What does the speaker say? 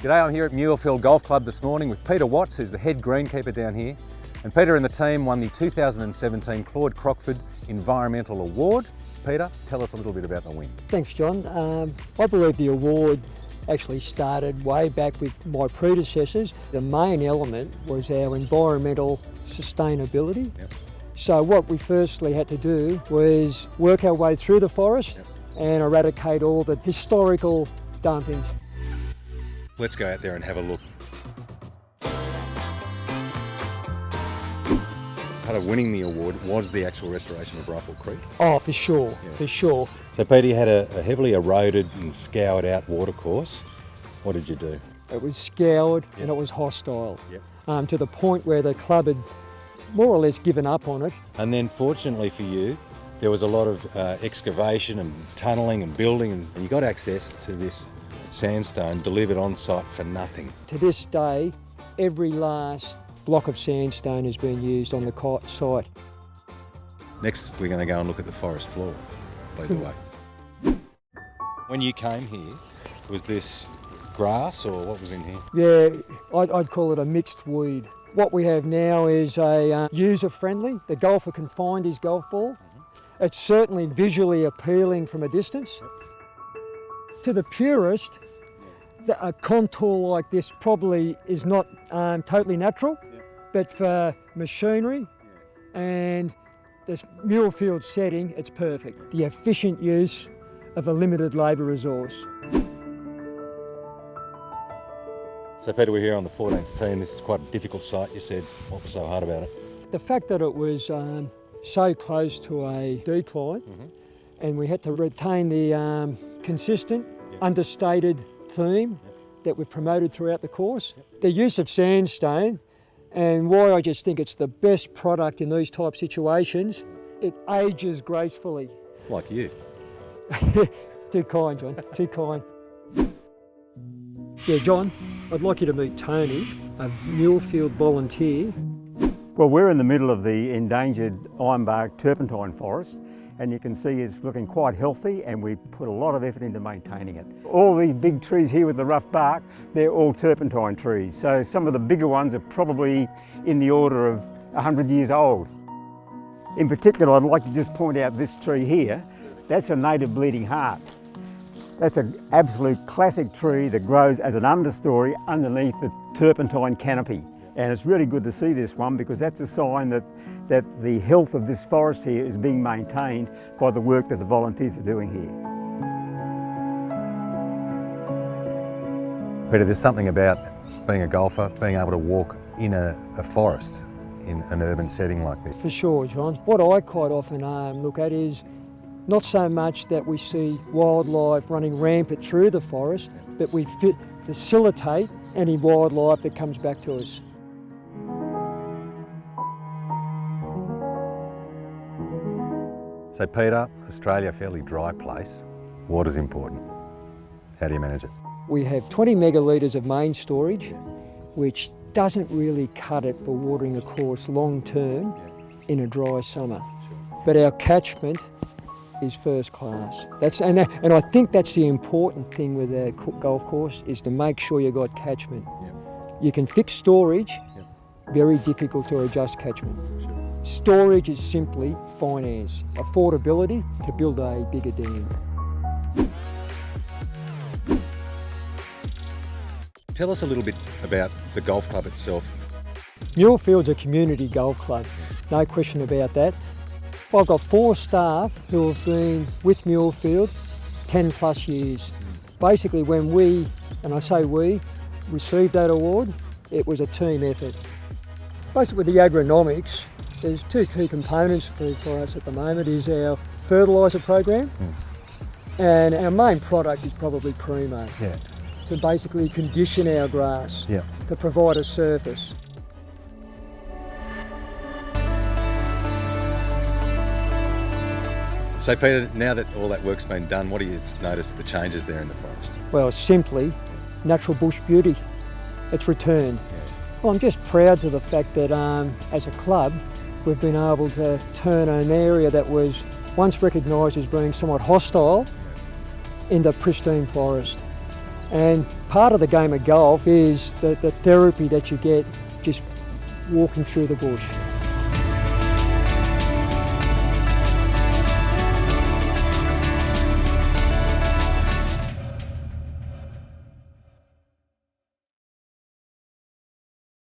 G'day, I'm here at Muirfield Golf Club this morning with Peter Watts, who's the head greenkeeper down here. And Peter and the team won the 2017 Claude Crockford Environmental Award. Peter, tell us a little bit about the win. Thanks, John. I believe the award actually started way back with my predecessors. The main element was our environmental sustainability. Yep. So what we firstly had to do was work our way through the forest and eradicate all the historical dumpings. Let's go out there and have a look. Part of winning the award was the actual restoration of Rifle Creek. Oh, for sure, for sure. So Peter, you had a heavily eroded and scoured out watercourse. What did you do? It was scoured and it was hostile, Yep. to the point where the club had more or less given up on it. And then fortunately for you, there was a lot of excavation and tunnelling and building, and you got access to this sandstone delivered on site for nothing. To this day, every last block of sandstone has been used on the site. Next, we're going to go and look at the forest floor, by the way. When you came here, was this grass or what was in here? Yeah, I'd call it a mixed weed. What we have now is a user-friendly. The golfer can find his golf ball. It's certainly visually appealing from a distance. To the purist, a contour like this probably is not totally natural, but for machinery and this Muirfield setting, it's perfect. The efficient use of a limited labour resource. So Peter, we're here on the 14th tee, and this is quite a difficult site, you said. What was so hard about it? The fact that it was so close to a decline, and we had to retain the consistent, understated theme that we've promoted throughout the course. The use of sandstone, and why I just think it's the best product in these type situations, it ages gracefully. Like you. Too kind, John, too kind. Yeah, John, I'd like you to meet Tony, a Muirfield volunteer. Well, we're in the middle of the endangered ironbark turpentine forest, and you can see it's looking quite healthy, and we put a lot of effort into maintaining it. All these big trees here with the rough bark, they're all turpentine trees. So some of the bigger ones are probably in the order of 100 years old. In particular, I'd like to just point out this tree here. That's a native bleeding heart. That's an absolute classic tree that grows as an understory underneath the turpentine canopy. And it's really good to see this one because that's a sign that the health of this forest here is being maintained by the work that the volunteers are doing here. Peter, there's something about being a golfer, being able to walk in a forest in an urban setting like this. For sure, John. What I quite often look at is not so much that we see wildlife running rampant through the forest, but we facilitate any wildlife that comes back to us. So Peter, Australia, a fairly dry place. Water's important. How do you manage it? We have 20 megalitres of main storage, which doesn't really cut it for watering a course long term in a dry summer. But our catchment is first class. And I think that's the important thing with a golf course, is to make sure you've got catchment. You can fix storage, very difficult to adjust catchment. Storage is simply finance, affordability to build a bigger dam. Tell us a little bit about the golf club itself. Muirfield's a community golf club, no question about that. I've got 4 staff who have been with Muirfield 10 plus years. Basically when we, and I say we, received that award, it was a team effort. Basically with the agronomics, there's 2 key components for us at the moment, is our fertiliser program, and our main product is probably Primo. To basically condition our grass, to provide a surface. So Peter, now that all that work's been done, what do you notice the changes there in the forest? Well, simply natural bush beauty. It's returned. Well, I'm just proud to the fact that as a club, we've been able to turn an area that was once recognised as being somewhat hostile into pristine forest. And part of the game of golf is the therapy that you get just walking through the bush.